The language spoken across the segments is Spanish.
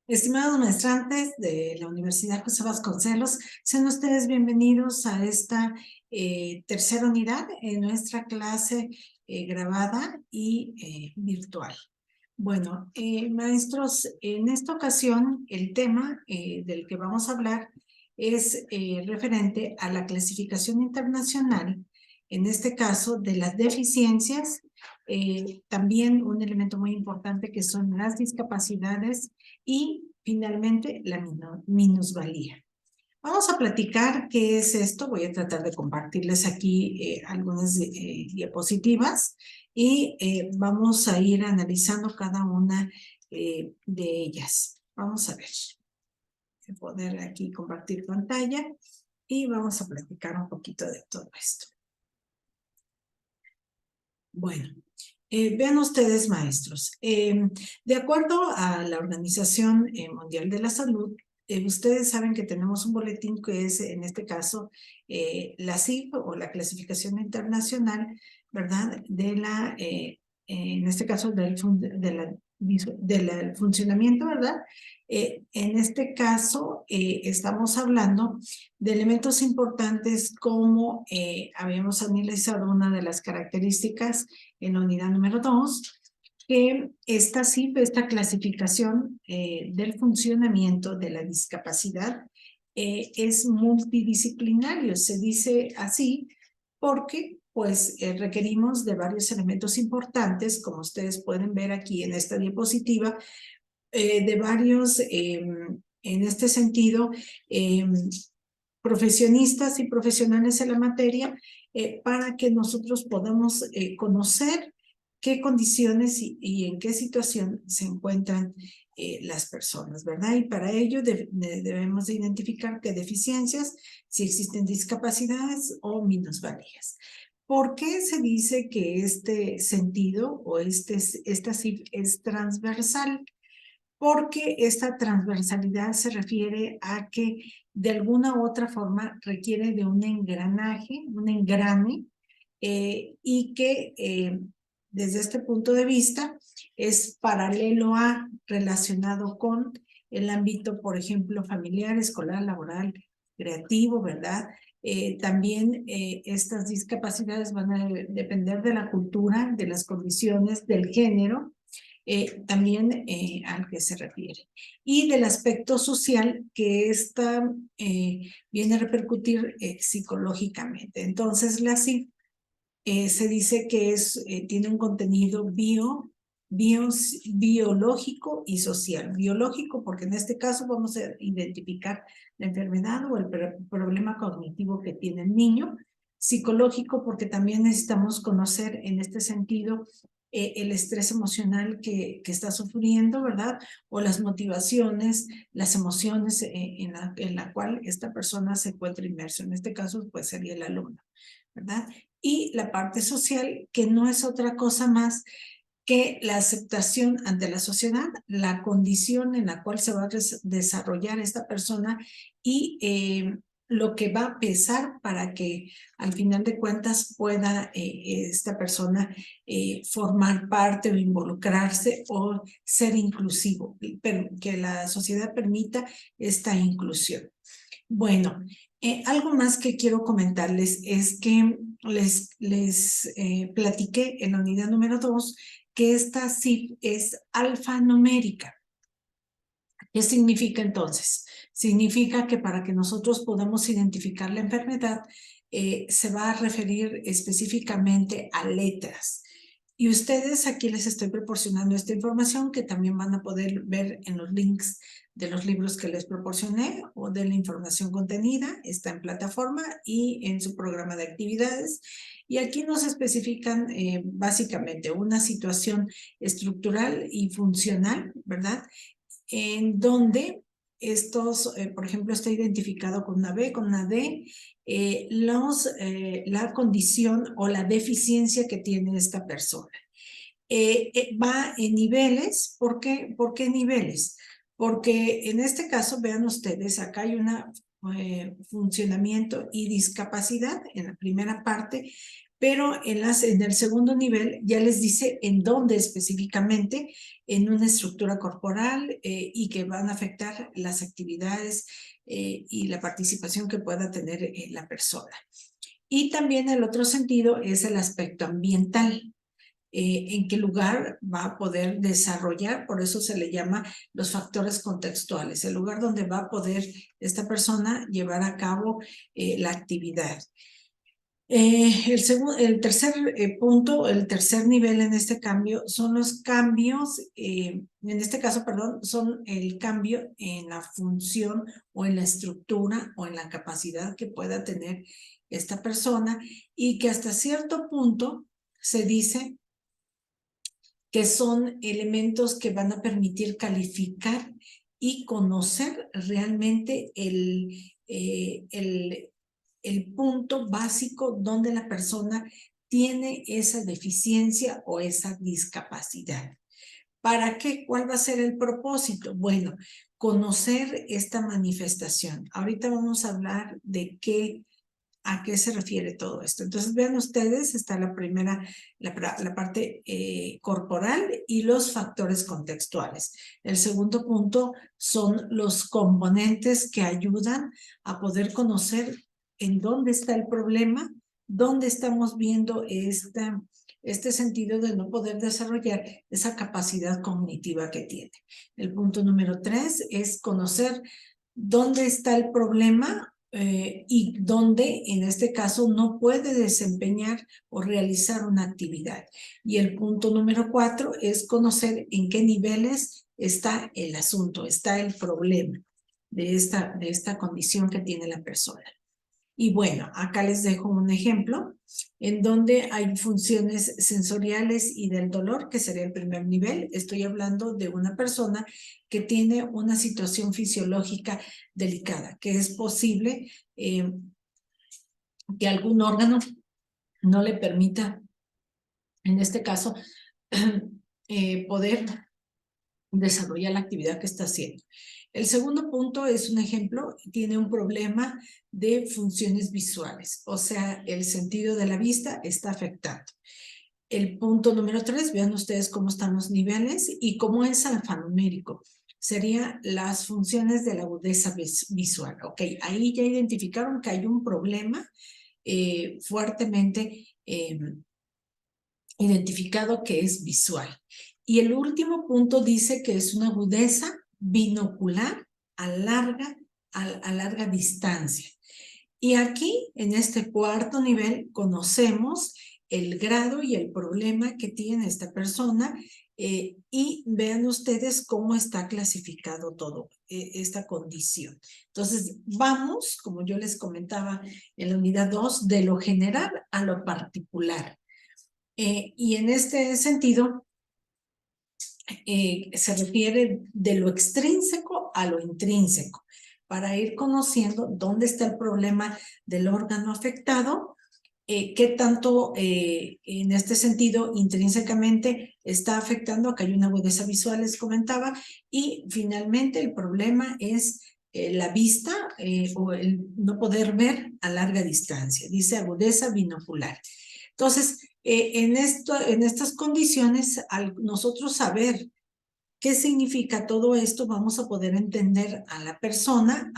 Estimados maestrantes de la Universidad José Vasconcelos, sean ustedes bienvenidos a esta tercera unidad en nuestra clase grabada y virtual. Bueno, maestros, en esta ocasión el tema del que vamos a hablar es referente a la clasificación internacional, en este caso de las deficiencias, también un elemento muy importante que son las discapacidades y finalmente la minusvalía. Vamos a platicar qué es esto. Voy a tratar de compartirles aquí algunas diapositivas y vamos a ir analizando cada una de ellas. Vamos a ver. Voy a poner aquí compartir pantalla y vamos a platicar un poquito de todo esto. Bueno, vean ustedes, maestros, de acuerdo a la Organización Mundial de la Salud, ustedes saben que tenemos un boletín que es, en este caso, la CIF o la Clasificación Internacional, ¿verdad? De la, en este caso, del funcionamiento, ¿verdad? En este caso, estamos hablando de elementos importantes como habíamos analizado una de las características en la unidad número 2, que esta CIF, esta clasificación del funcionamiento de la discapacidad es multidisciplinario, se dice así porque pues requerimos de varios elementos importantes, como ustedes pueden ver aquí en esta diapositiva, de varios, en este sentido, profesionistas y profesionales en la materia, para que nosotros podamos conocer qué condiciones y en qué situación se encuentran las personas, ¿verdad? Y para ello debemos de identificar qué deficiencias, si existen discapacidades o minusvalías. ¿Por qué se dice que este sentido o esta CIF es transversal? Porque esta transversalidad se refiere a que de alguna u otra forma requiere de un engranaje, un engrane, y que desde este punto de vista es paralelo a, relacionado con el ámbito, por ejemplo, familiar, escolar, laboral, creativo, ¿verdad? También estas discapacidades van a depender de la cultura, de las condiciones, del género, también al que se refiere. Y del aspecto social que esta viene a repercutir psicológicamente. Entonces, la CIF se dice que tiene un contenido biológico y social. Biológico porque en este caso vamos a identificar la enfermedad o el problema cognitivo que tiene el niño. Psicológico porque también necesitamos conocer en este sentido el estrés emocional que está sufriendo, ¿verdad? O las motivaciones, las emociones en la cual esta persona se encuentra inmerso. En este caso, pues sería el alumno, ¿verdad? Y la parte social, que no es otra cosa más que la aceptación ante la sociedad, la condición en la cual se va a desarrollar esta persona y lo que va a pesar para que al final de cuentas pueda esta persona formar parte o involucrarse o ser inclusivo, pero que la sociedad permita esta inclusión. Bueno, algo más que quiero comentarles es que les platiqué en la unidad número 2 que esta CIF es alfanumérica. ¿Qué significa entonces? Significa que para que nosotros podamos identificar la enfermedad, se va a referir específicamente a letras. Y ustedes aquí les estoy proporcionando esta información que también van a poder ver en los links de los libros que les proporcioné o de la información contenida. Está en plataforma y en su programa de actividades. Y aquí nos especifican básicamente una situación estructural y funcional, ¿verdad? En donde estos, por ejemplo, está identificado con una B, con una D, la condición o la deficiencia que tiene esta persona. Va en niveles. ¿Por qué niveles? Porque en este caso, vean ustedes, acá hay una funcionamiento y discapacidad en la primera parte, pero en el segundo nivel ya les dice en dónde específicamente, en una estructura corporal y que van a afectar las actividades y la participación que pueda tener la persona. Y también el otro sentido es el aspecto ambiental. En qué lugar va a poder desarrollar, por eso se le llama los factores contextuales, el lugar donde va a poder esta persona llevar a cabo la actividad. El tercer punto, el tercer nivel en este cambio son los cambios, en este caso, perdón, son el cambio en la función o en la estructura o en la capacidad que pueda tener esta persona y que hasta cierto punto se dice que son elementos que van a permitir calificar y conocer realmente el punto básico donde la persona tiene esa deficiencia o esa discapacidad. ¿Para qué? ¿Cuál va a ser el propósito? Bueno, conocer esta manifestación. Ahorita vamos a hablar de ¿a qué se refiere todo esto? Entonces, vean ustedes, está la primera, la parte corporal y los factores contextuales. El segundo punto son los componentes que ayudan a poder conocer en dónde está el problema, dónde estamos viendo este sentido de no poder desarrollar esa capacidad cognitiva que tiene. El punto número 3 es conocer dónde está el problema y dónde, en este caso, no puede desempeñar o realizar una actividad. Y el punto número 4 es conocer en qué niveles está el asunto, está el problema de esta condición que tiene la persona. Y bueno, acá les dejo un ejemplo en donde hay funciones sensoriales y del dolor, que sería el primer nivel. Estoy hablando de una persona que tiene una situación fisiológica delicada, que es posible que algún órgano no le permita, en este caso, poder desarrollar la actividad que está haciendo. El segundo punto es un ejemplo, tiene un problema de funciones visuales, o sea, el sentido de la vista está afectado. El punto número 3, vean ustedes cómo están los niveles y cómo es alfanumérico. Serían las funciones de la agudeza visual. Ok, ahí ya identificaron que hay un problema fuertemente identificado que es visual. Y el último punto dice que es una agudeza binocular a larga distancia. Y aquí, en este cuarto nivel, conocemos el grado y el problema que tiene esta persona y vean ustedes cómo está clasificado todo, esta condición. Entonces, vamos, como yo les comentaba en la unidad 2, de lo general a lo particular. Y en este sentido, se refiere de lo extrínseco a lo intrínseco, para ir conociendo dónde está el problema del órgano afectado, qué tanto en este sentido intrínsecamente está afectando. Acá hay una agudeza visual, les comentaba, y finalmente el problema es la vista o el no poder ver a larga distancia, dice agudeza binocular. Entonces, en estas condiciones, al nosotros saber qué significa todo esto, vamos a poder entender a la persona,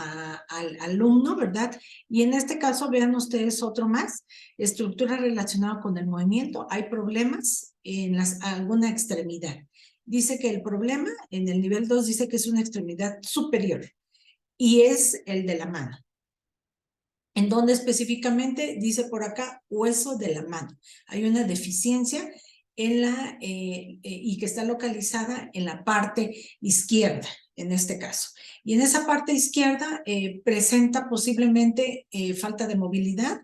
al alumno, ¿verdad? Y en este caso, vean ustedes otro más, estructura relacionada con el movimiento. Hay problemas en alguna extremidad. Dice que el problema en el nivel 2 dice que es una extremidad superior y es el de la mano. ¿En dónde específicamente? Dice por acá, hueso de la mano. Hay una deficiencia y que está localizada en la parte izquierda, en este caso. Y en esa parte izquierda presenta posiblemente falta de movilidad,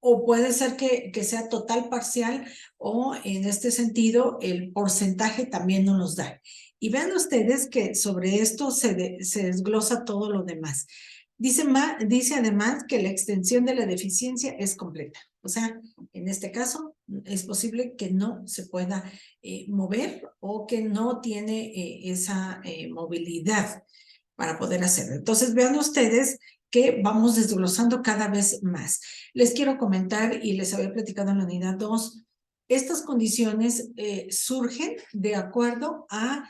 o puede ser que sea total, parcial, o en este sentido el porcentaje también no nos da. Y vean ustedes que sobre esto se desglosa todo lo demás. Dice además que la extensión de la deficiencia es completa. O sea, en este caso es posible que no se pueda mover o que no tiene esa movilidad para poder hacerlo. Entonces vean ustedes que vamos desglosando cada vez más. Les quiero comentar, y les había platicado en la unidad 2, estas condiciones surgen de acuerdo a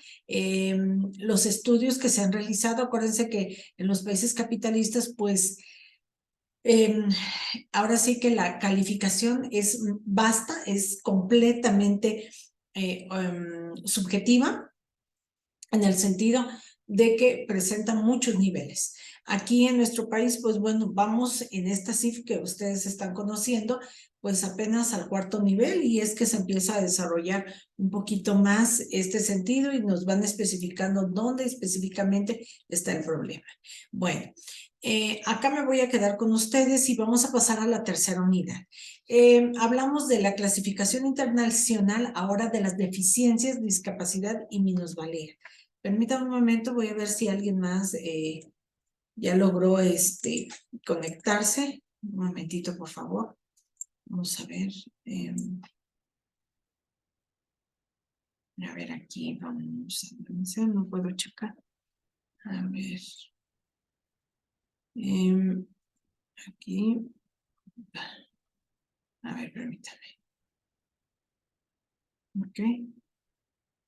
los estudios que se han realizado. Acuérdense que en los países capitalistas, pues, ahora sí que la calificación es vasta, es completamente subjetiva, en el sentido de que presenta muchos niveles. Aquí en nuestro país, pues bueno, vamos en esta CIF que ustedes están conociendo, pues apenas al 4º nivel, y es que se empieza a desarrollar un poquito más este sentido y nos van especificando dónde específicamente está el problema. Bueno, acá me voy a quedar con ustedes y vamos a pasar a la 3ª unidad. Hablamos de la clasificación internacional ahora de las deficiencias, discapacidad y minusvalía. Permítanme un momento, voy a ver si alguien más ya logró conectarse. Un momentito, por favor. Vamos a ver. A ver, aquí vamos a ver, no puedo checar. A ver. Aquí. A ver, permítame. Ok.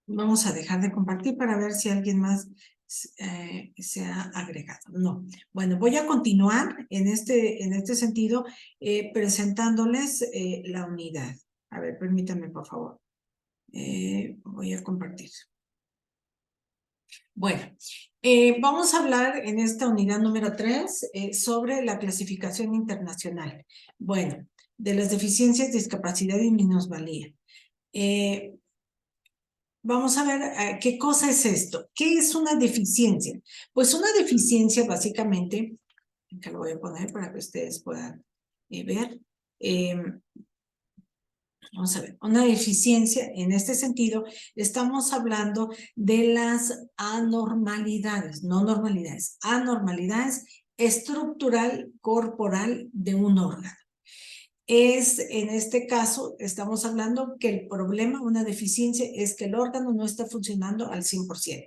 Vamos a dejar de compartir para ver si alguien más se ha agregado. No. Bueno, voy a continuar en este sentido presentándoles la unidad. A ver, permítanme, por favor. Voy a compartir. Bueno, vamos a hablar en esta unidad número 3 sobre la clasificación internacional. Bueno, de las deficiencias, discapacidad y minusvalía. Vamos a ver qué cosa es esto. ¿Qué es una deficiencia? Pues una deficiencia básicamente, que lo voy a poner para que ustedes puedan ver. Vamos a ver, una deficiencia en este sentido, estamos hablando de las anormalidades, no normalidades, anormalidades estructural corporal de un órgano. En este caso, estamos hablando que el problema, una deficiencia, es que el órgano no está funcionando al 100%.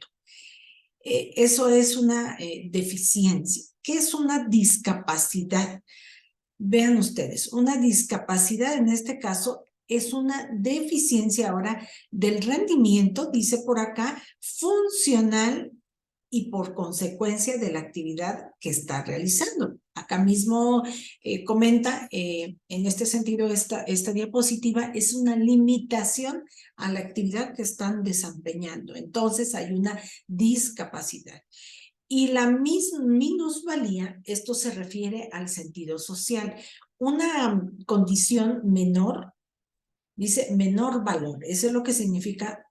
Eso es una deficiencia. ¿Qué es una discapacidad? Vean ustedes, una discapacidad en este caso es una deficiencia ahora del rendimiento, dice por acá, funcional y por consecuencia de la actividad que está realizando. Acá mismo comenta, en este sentido, esta diapositiva es una limitación a la actividad que están desempeñando. Entonces hay una discapacidad. Y la minusvalía, esto se refiere al sentido social. Una condición menor, dice menor valor, eso es lo que significa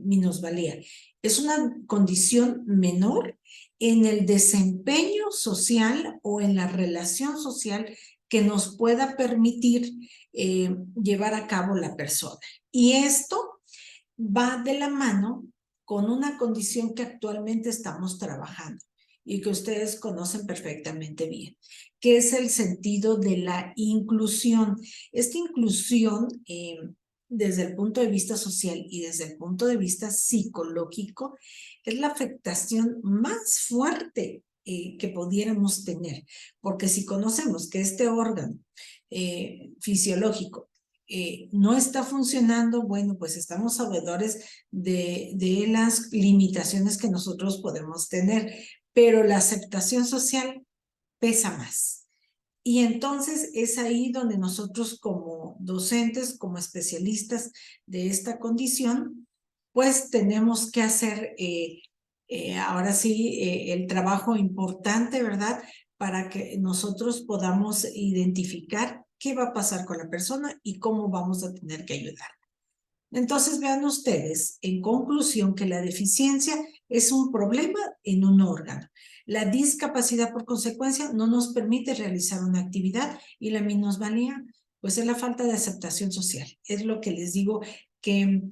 minusvalía. Es una condición menor en el desempeño social o en la relación social que nos pueda permitir llevar a cabo la persona. Y esto va de la mano con una condición que actualmente estamos trabajando y que ustedes conocen perfectamente bien, que es el sentido de la inclusión. Esta inclusión, desde el punto de vista social y desde el punto de vista psicológico, es la afectación más fuerte que pudiéramos tener, porque si conocemos que este órgano fisiológico no está funcionando, bueno, pues estamos sabedores de las limitaciones que nosotros podemos tener, pero la aceptación social pesa más. Y entonces es ahí donde nosotros como docentes, como especialistas de esta condición, pues tenemos que hacer ahora sí el trabajo importante, ¿verdad? Para que nosotros podamos identificar qué va a pasar con la persona y cómo vamos a tener que ayudar. Entonces vean ustedes, en conclusión, que la deficiencia es un problema en un órgano. La discapacidad, por consecuencia, no nos permite realizar una actividad, y la minusvalía, pues es la falta de aceptación social. Es lo que les digo, que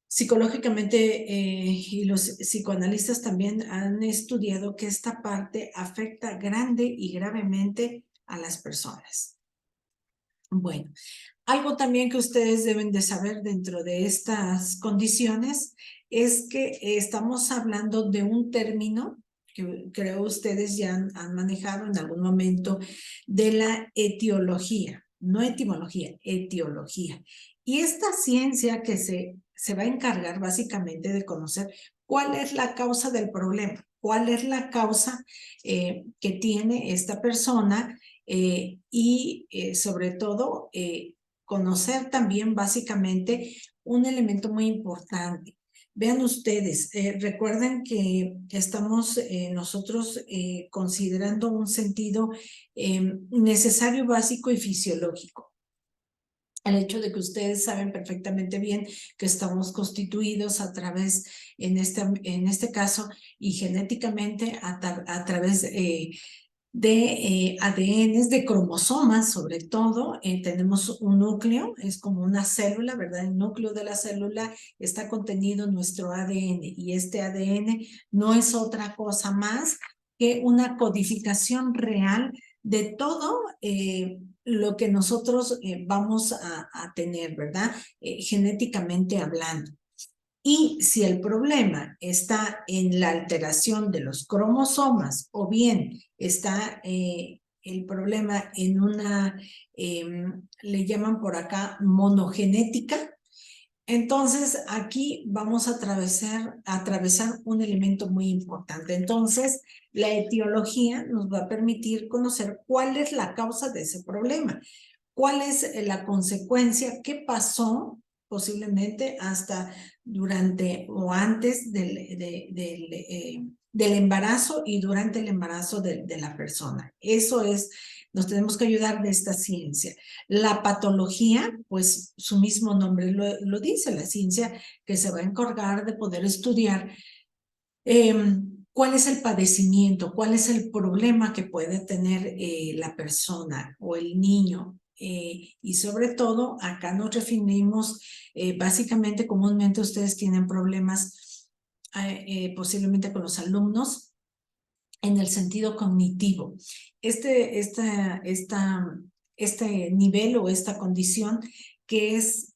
psicológicamente y los psicoanalistas también han estudiado que esta parte afecta grande y gravemente a las personas. Bueno, algo también que ustedes deben de saber dentro de estas condiciones es que estamos hablando de un término que creo ustedes ya han manejado en algún momento de la etiología, no etimología, etiología. Y esta ciencia que se va a encargar básicamente de conocer cuál es la causa del problema, cuál es la causa que tiene esta persona y sobre todo conocer también básicamente un elemento muy importante. Vean ustedes, recuerden que estamos nosotros considerando un sentido necesario, básico y fisiológico. El hecho de que ustedes saben perfectamente bien que estamos constituidos a través, en este caso, y genéticamente a través de ADNs, de cromosomas sobre todo. Tenemos un núcleo, es como una célula, ¿verdad? El núcleo de la célula está contenido en nuestro ADN y este ADN no es otra cosa más que una codificación real de todo lo que nosotros vamos a tener, ¿verdad? Genéticamente hablando. Y si el problema está en la alteración de los cromosomas o bien está el problema en una, le llaman por acá monogenética, entonces aquí vamos a atravesar un elemento muy importante. Entonces, la etiología nos va a permitir conocer cuál es la causa de ese problema. ¿Cuál es la consecuencia? ¿Qué pasó posiblemente hasta durante o antes del embarazo y durante el embarazo de la persona? Eso es, nos tenemos que ayudar de esta ciencia. La patología, pues su mismo nombre lo dice, la ciencia que se va a encargar de poder estudiar cuál es el padecimiento, cuál es el problema que puede tener la persona o el niño. Y sobre todo, acá nos referimos, básicamente, comúnmente ustedes tienen problemas posiblemente con los alumnos en el sentido cognitivo. Este nivel o esta condición que es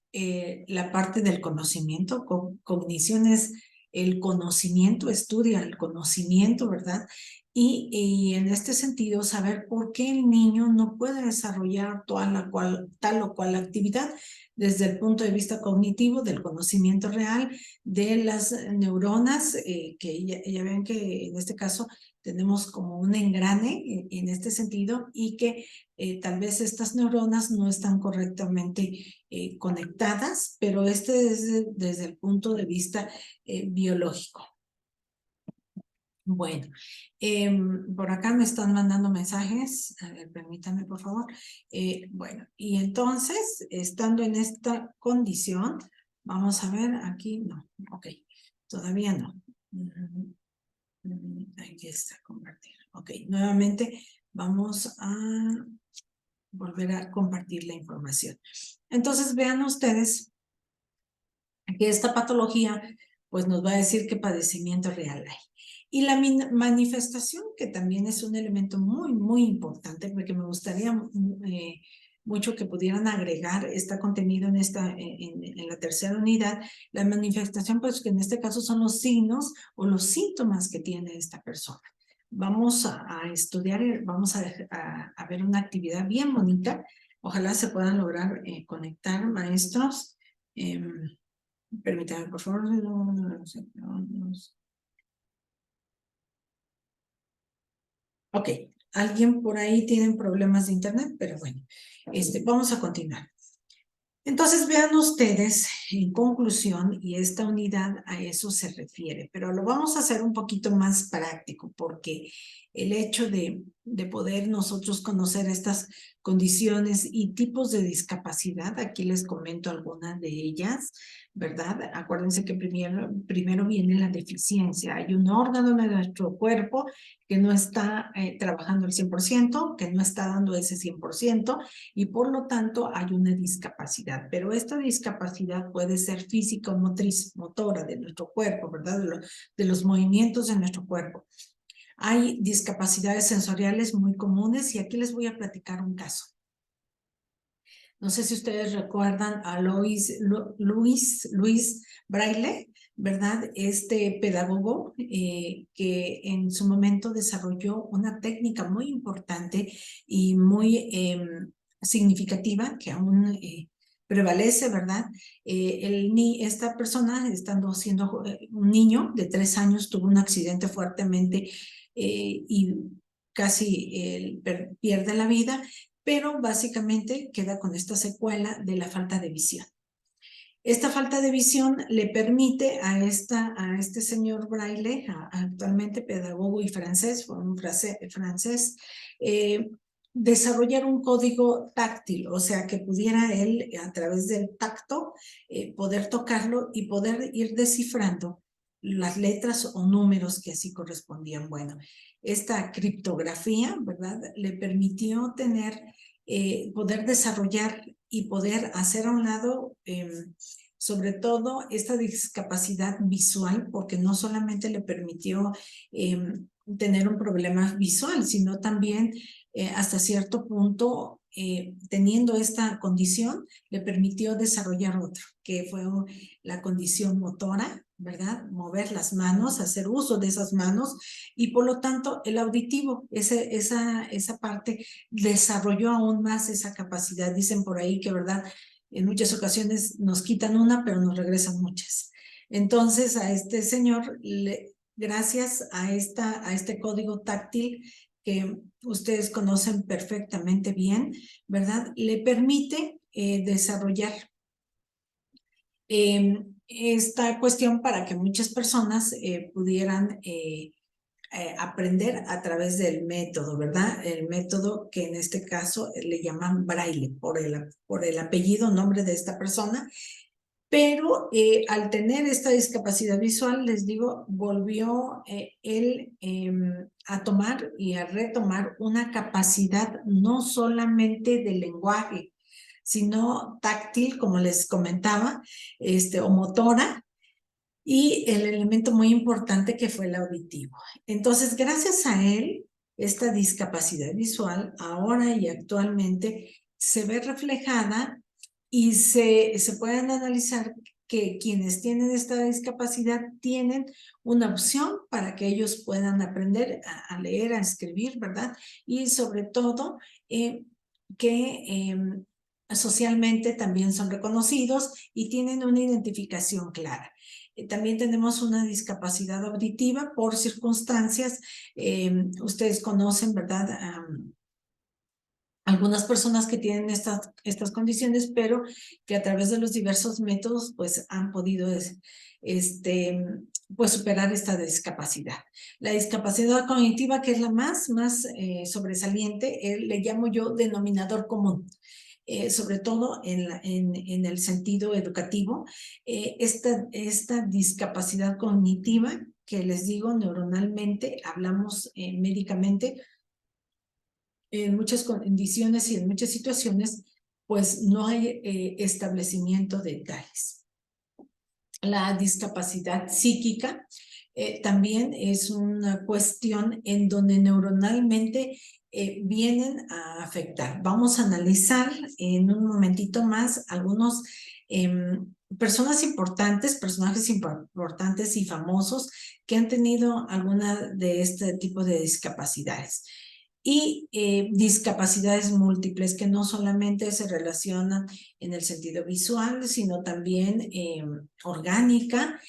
la parte del conocimiento, cognición es el conocimiento, estudia el conocimiento, ¿verdad? Y en este sentido, saber por qué el niño no puede desarrollar tal o cual actividad desde el punto de vista cognitivo, del conocimiento real, de las neuronas, que ya ven que en este caso tenemos como un engrane en este sentido y que tal vez estas neuronas no están correctamente conectadas, pero este es desde el punto de vista biológico. Bueno, por acá me están mandando mensajes, a ver, permítanme por favor. Bueno, y entonces, estando en esta condición, vamos a ver aquí, no, ok, todavía no. Aquí está, compartir. Ok, nuevamente vamos a volver a compartir la información. Entonces, vean ustedes que esta patología pues nos va a decir qué padecimiento real hay. Y la manifestación, que también es un elemento muy, muy importante, porque me gustaría mucho que pudieran agregar este contenido en la tercera unidad. La manifestación, pues que en este caso son los signos o los síntomas que tiene esta persona. Vamos a estudiar, vamos a ver una actividad bien bonita. Ojalá se puedan lograr conectar, maestros. Permítanme, por favor. Ok, alguien por ahí tiene problemas de internet, pero bueno, vamos a continuar. Entonces vean ustedes, en conclusión, y esta unidad a eso se refiere, pero lo vamos a hacer un poquito más práctico, porque el hecho de poder nosotros conocer estas condiciones y tipos de discapacidad, aquí les comento algunas de ellas, ¿verdad? Acuérdense que primero viene la deficiencia. Hay un órgano de nuestro cuerpo que no está trabajando al 100%, que no está dando ese 100%, y por lo tanto hay una discapacidad. Pero esta discapacidad puede ser física o motriz, motora de nuestro cuerpo, ¿verdad? De los movimientos de nuestro cuerpo. Hay discapacidades sensoriales muy comunes y aquí les voy a platicar un caso. No sé si ustedes recuerdan a Luis Braille. ¿verdad? Este pedagogo que en su momento desarrolló una técnica muy importante y muy significativa que aún prevalece, ¿verdad? Esta persona, estando siendo un niño de 3 años, tuvo un accidente fuertemente y casi pierde la vida, pero básicamente queda con esta secuela de la falta de visión. Esta falta de visión le permite a este señor Braille, actualmente pedagogo y francés, fue un francés, desarrollar un código táctil, o sea, que pudiera él, a través del tacto, poder tocarlo y poder ir descifrando las letras o números que así correspondían. Bueno, esta criptografía, ¿verdad?, le permitió poder desarrollar y poder hacer a un lado sobre todo esta discapacidad visual, porque no solamente le permitió tener un problema visual, sino también hasta cierto punto, teniendo esta condición, le permitió desarrollar otro, que fue la condición motora, ¿verdad? Mover las manos, hacer uso de esas manos, y por lo tanto el auditivo, esa parte desarrolló aún más esa capacidad. Dicen por ahí que, ¿verdad?, en muchas ocasiones nos quitan una, pero nos regresan muchas. Entonces, a este señor, gracias a este código táctil que ustedes conocen perfectamente bien, ¿verdad?, le permite desarrollar esta cuestión para que muchas personas pudieran aprender a través del método, ¿verdad? El método que en este caso le llaman Braille, por el apellido, nombre de esta persona. Pero al tener esta discapacidad visual, les digo, volvió él a tomar y a retomar una capacidad no solamente de lenguaje, sino táctil, como les comentaba, o motora, y el elemento muy importante que fue el auditivo. Entonces, gracias a él, esta discapacidad visual ahora y actualmente se ve reflejada y se pueden analizar que quienes tienen esta discapacidad tienen una opción para que ellos puedan aprender a leer, a escribir, ¿verdad? Y sobre todo que socialmente también son reconocidos y tienen una identificación clara. También tenemos una discapacidad auditiva por circunstancias. Ustedes conocen, ¿verdad?, algunas personas que tienen estas condiciones, pero que a través de los diversos métodos pues han podido pues superar esta discapacidad. La discapacidad cognitiva, que es la más sobresaliente, le llamo yo denominador común. Sobre todo en el sentido educativo, esta discapacidad cognitiva, que les digo neuronalmente, hablamos médicamente, en muchas condiciones y en muchas situaciones, pues no hay establecimiento de tales. La discapacidad psíquica también es una cuestión en donde neuronalmente vienen a afectar. Vamos a analizar en un momentito más algunos personajes importantes y famosos que han tenido alguna de este tipo de discapacidades. Y discapacidades múltiples que no solamente se relacionan en el sentido visual, sino también orgánica.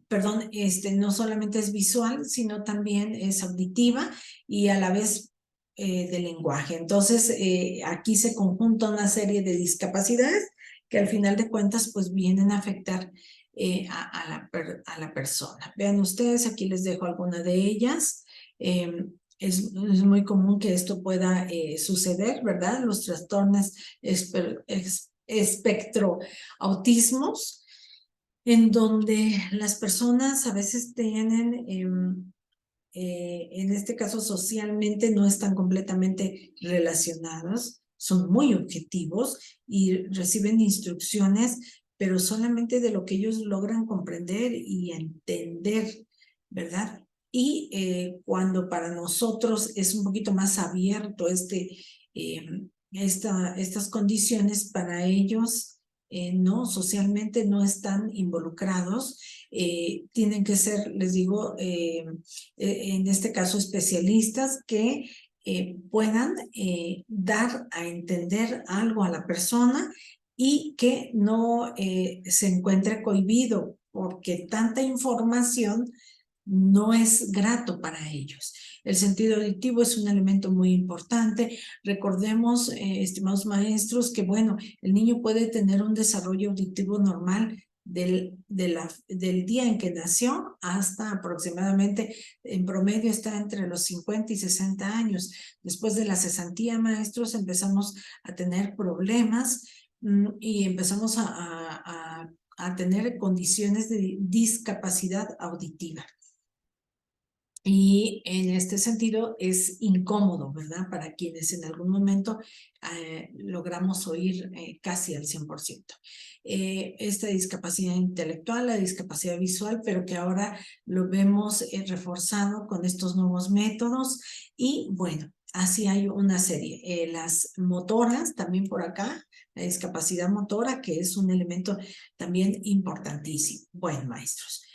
Perdón, no solamente es visual, sino también es auditiva y a la vez de lenguaje. Entonces, aquí se conjunta una serie de discapacidades que al final de cuentas pues vienen a afectar a la persona. Vean ustedes, aquí les dejo alguna de ellas. Es muy común que esto pueda suceder, ¿verdad? Los trastornos espectroautismos, en donde las personas a veces tienen, en este caso socialmente, no están completamente relacionadas, son muy objetivos y reciben instrucciones, pero solamente de lo que ellos logran comprender y entender, ¿verdad? Y cuando para nosotros es un poquito más abierto estas condiciones, para ellos no, socialmente no están involucrados, tienen que ser, les digo, en este caso especialistas que puedan dar a entender algo a la persona y que no se encuentre cohibido, porque tanta información no es grato para ellos. El sentido auditivo es un elemento muy importante. Recordemos, estimados maestros, que bueno, el niño puede tener un desarrollo auditivo normal del día en que nació hasta aproximadamente, en promedio está entre los 50 y 60 años. Después de la cesantía, maestros, empezamos a tener problemas y empezamos a tener condiciones de discapacidad auditiva. Y en este sentido es incómodo, ¿verdad? Para quienes en algún momento logramos oír casi al 100%. Esta discapacidad intelectual, la discapacidad visual, pero que ahora lo vemos reforzado con estos nuevos métodos. Y bueno, así hay una serie. Las motoras, también por acá, la discapacidad motora, que es un elemento también importantísimo. Bueno, maestros.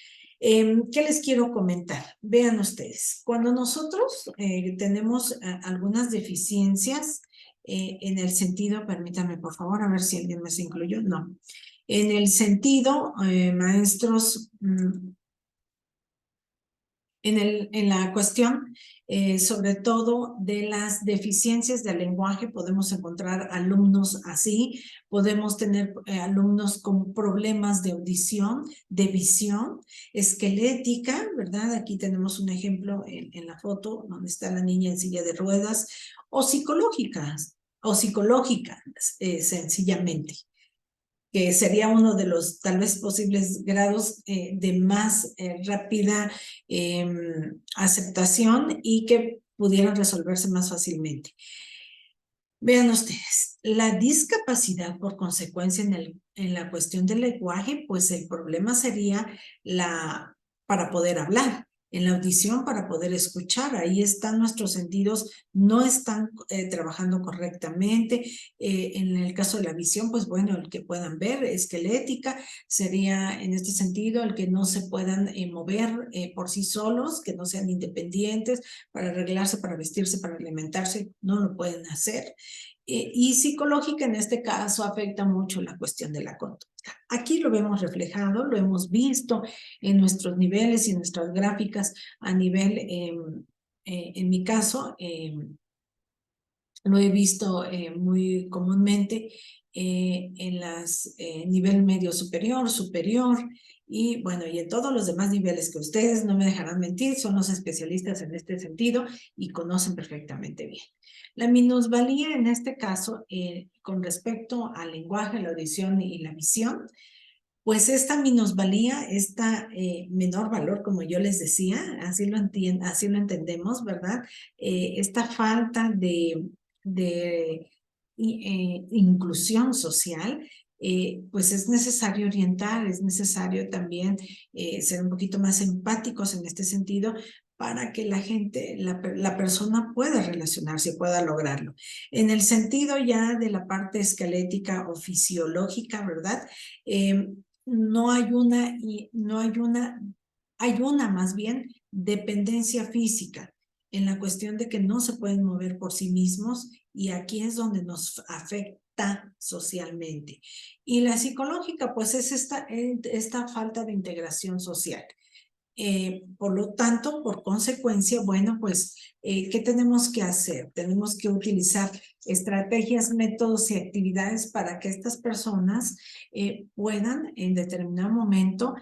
¿Qué les quiero comentar? Vean ustedes, cuando nosotros tenemos algunas deficiencias en el sentido, permítanme por favor, a ver si alguien más se incluyó, no. En el sentido, maestros, en la cuestión, sobre todo de las deficiencias del lenguaje, podemos encontrar alumnos así, podemos tener alumnos con problemas de audición, de visión, esquelética, ¿verdad? Aquí tenemos un ejemplo en la foto donde está la niña en silla de ruedas, o psicológicas, sencillamente, que sería uno de los tal vez posibles grados de más rápida aceptación y que pudieran resolverse más fácilmente. Vean ustedes, la discapacidad por consecuencia en la cuestión del lenguaje, pues el problema sería para poder hablar. En la audición, para poder escuchar, ahí están nuestros sentidos, no están trabajando correctamente. En el caso de la visión, pues bueno, el que puedan ver, esquelética, sería en este sentido el que no se puedan mover por sí solos, que no sean independientes para arreglarse, para vestirse, para alimentarse, no lo pueden hacer. Y psicológica en este caso afecta mucho la cuestión de la conducta. Aquí lo vemos reflejado, lo hemos visto en nuestros niveles y en nuestras gráficas a nivel, en mi caso, lo he visto muy comúnmente en las nivel medio superior, superior, y bueno, y en todos los demás niveles que ustedes no me dejarán mentir, son los especialistas en este sentido y conocen perfectamente bien. La minusvalía en este caso, con respecto al lenguaje, la audición y la visión, pues esta minusvalía, esta menor valor, como yo les decía, así lo entendemos, ¿verdad? Esta falta de inclusión social, pues es necesario orientar, es necesario también ser un poquito más empáticos en este sentido para que la gente, la persona pueda relacionarse, pueda lograrlo. En el sentido ya de la parte esquelética o fisiológica, ¿verdad? No hay hay una más bien dependencia física en la cuestión de que no se pueden mover por sí mismos y aquí es donde nos afecta socialmente. Y la psicológica, pues es esta falta de integración social. Por lo tanto, por consecuencia, bueno, pues, ¿qué tenemos que hacer? Tenemos que utilizar estrategias, métodos y actividades para que estas personas puedan en determinado momento,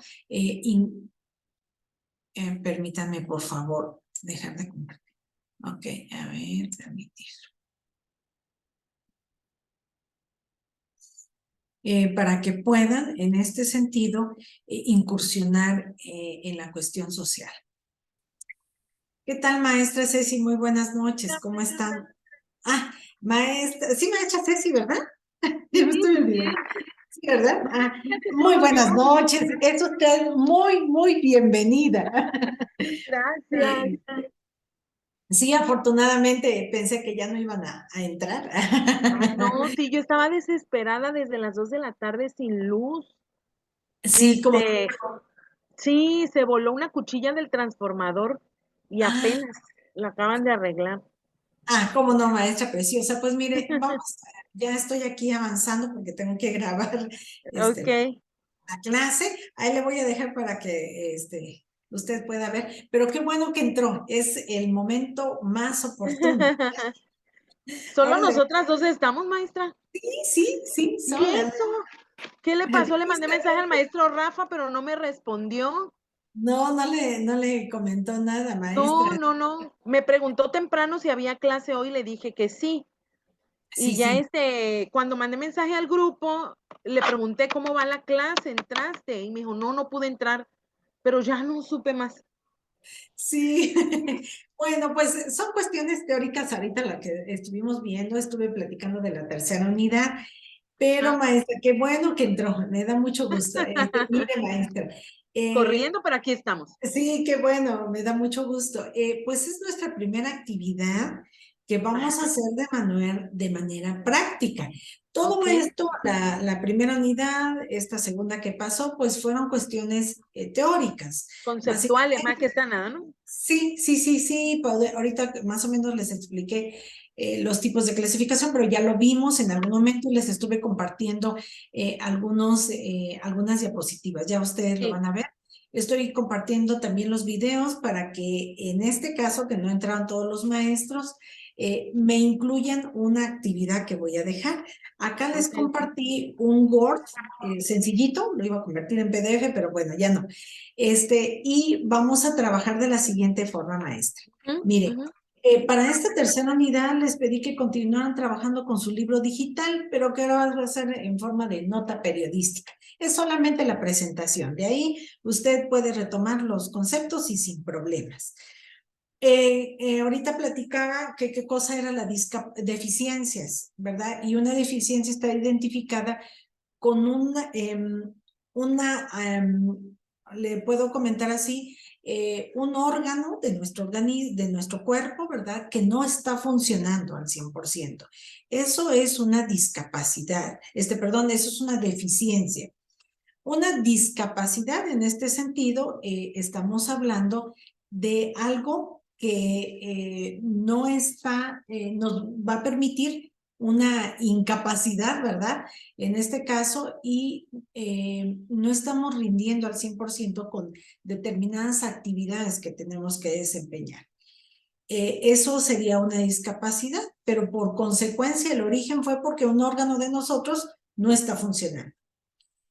permítanme por favor, dejar de compartir. Ok, a ver, permitir. Para que puedan, en este sentido, incursionar en la cuestión social. ¿Qué tal, maestra Ceci? Muy buenas noches, ¿cómo están? Ah, maestra, sí, maestra Ceci, ¿verdad? Ya me estoy olvidando. Sí, ¿verdad? Ah, muy buenas noches, es usted muy bienvenida. Gracias. Sí, afortunadamente pensé que ya no iban a entrar. Ay, no, sí, yo estaba desesperada desde las 2 de la tarde sin luz. Sí, como... Este, sí, se voló una cuchilla del transformador y Ah, apenas la acaban de arreglar. cómo no, maestra preciosa. Pues mire, vamos, ya estoy aquí avanzando porque tengo que grabar este, Okey. la clase. Ahí le voy a dejar para que usted pueda ver. Pero qué bueno que entró. Es el momento más oportuno. Solo Ahora le... nosotras 2 estamos, maestra. Sí, sí, sí, ¿Y eso? ¿Qué le pasó? Le mandé mensaje al maestro Rafa, pero no me respondió. No, no le comentó nada, No, maestra. no, no. Me preguntó temprano si había clase hoy, le dije que sí. Sí, Y ya, sí. cuando mandé mensaje al grupo, le pregunté: "¿Cómo va la clase? ¿Entraste?". Y me dijo: "No, no pude entrar", pero ya no supe más. Sí, bueno, pues son cuestiones teóricas ahorita la que estuvimos viendo, estuve platicando de la tercera unidad, pero Ajá. maestra, qué bueno que entró, me da mucho gusto. Mire, maestra, eh, Corriendo, pero aquí estamos. sí, qué bueno, me da mucho gusto. Pues es nuestra primera actividad que vamos a Ah, hacer de manera práctica. Todo okey. esto, la primera unidad, esta segunda que pasó, pues fueron cuestiones teóricas. Conceptuales, más que nada, ¿no? Sí, sí, sí, sí. Ahorita más o menos les expliqué los tipos de clasificación, pero ya lo vimos en algún momento y les estuve compartiendo algunas diapositivas. Ya ustedes lo Sí, van a ver. Estoy compartiendo también los videos para que en este caso, que no entraron todos los maestros, me incluyan una actividad que voy a dejar. Acá les okey. compartí un Word sencillito, lo iba a convertir en PDF, pero bueno, ya no. Y vamos a trabajar de la siguiente forma, maestra. Ujú, Mire, ujú. para esta tercera unidad les pedí que continuaran trabajando con su libro digital, pero que ahora va a ser en forma de nota periodística. Es solamente la presentación. De ahí usted puede retomar los conceptos y sin problemas. Ahorita platicaba que qué cosa era la deficiencias, ¿verdad? Y una deficiencia está identificada con una, le puedo comentar así, un órgano de de nuestro cuerpo, ¿verdad? Que no está funcionando al 100%. Eso es una discapacidad, perdón, eso es una deficiencia. Una discapacidad en este sentido, estamos hablando de algo que no está, nos va a permitir una incapacidad, ¿verdad? En este caso, y no estamos rindiendo al 100% con determinadas actividades que tenemos que desempeñar. Eso sería una discapacidad, pero por consecuencia el origen fue porque un órgano de nosotros no está funcionando.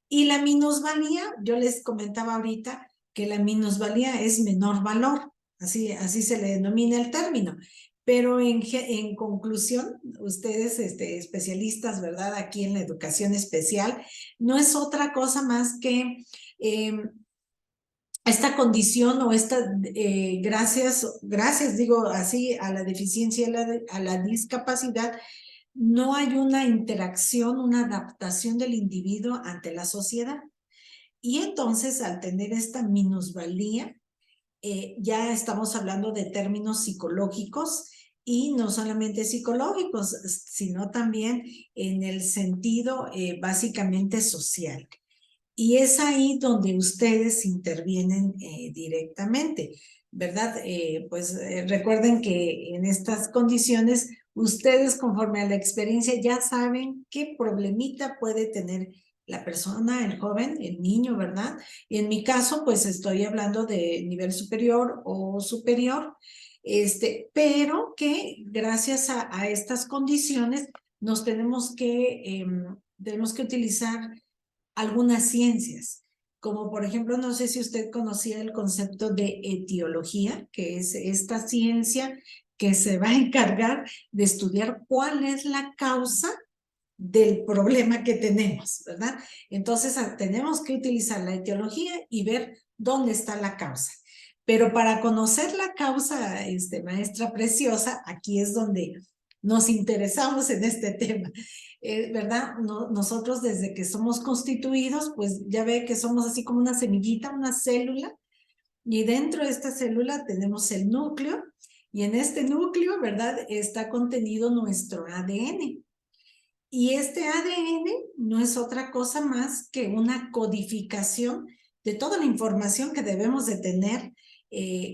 Y la minusvalía, yo les comentaba ahorita que la minusvalía es menor valor, así se le denomina el término. Pero en conclusión, ustedes, especialistas, ¿verdad? Aquí en la educación especial, no es otra cosa más que eh, esta condición o gracias, digo así, a la deficiencia y a la discapacidad, no hay una interacción, una adaptación del individuo ante la sociedad. Y entonces, al tener esta minusvalía, ya estamos hablando de términos psicológicos y no solamente psicológicos, sino también en el sentido básicamente social. Y es ahí donde ustedes intervienen directamente, ¿verdad? Recuerden que en estas condiciones, ustedes conforme a la experiencia ya saben qué problemita puede tener la persona, el joven, el niño, ¿verdad? Y en mi caso, pues estoy hablando de nivel superior o superior, pero que gracias a estas condiciones nos tenemos que utilizar algunas ciencias, como por ejemplo, no sé si usted conocía el concepto de etiología, que es esta ciencia que se va a encargar de estudiar cuál es la causa del problema que tenemos, ¿verdad? Entonces tenemos que utilizar la etiología y ver dónde está la causa. Pero para conocer la causa, maestra preciosa, aquí es donde nos interesamos en este tema, ¿verdad? Nosotros desde que somos constituidos, pues ya ve que somos así como una semillita, una célula, y dentro de esta célula tenemos el núcleo, Y en este núcleo, ¿verdad?, está contenido nuestro ADN. Y este ADN no es otra cosa más que una codificación de toda la información que debemos de tener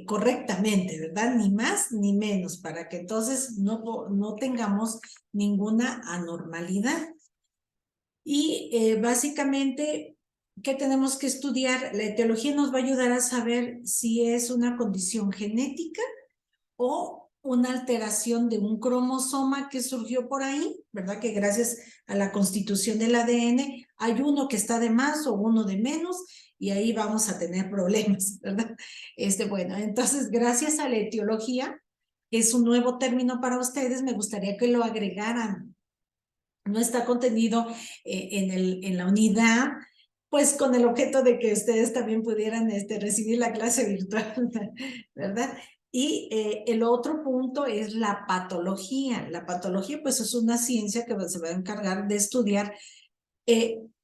correctamente, ¿verdad? Ni más ni menos, para que entonces no tengamos ninguna anormalidad. Y básicamente, ¿qué tenemos que estudiar? La etiología nos va a ayudar a saber si es una condición genética o una alteración de un cromosoma que surgió por ahí, ¿verdad? Que gracias a la constitución del ADN hay uno que está de más o uno de menos y ahí vamos a tener problemas, ¿verdad? Bueno, entonces gracias a la etiología, que es un nuevo término para ustedes, me gustaría que lo agregaran. No está contenido en la unidad, pues con el objeto de que ustedes también pudieran recibir la clase virtual, ¿verdad? Y el otro punto es la patología. La patología, pues, es una ciencia que se va a encargar de estudiar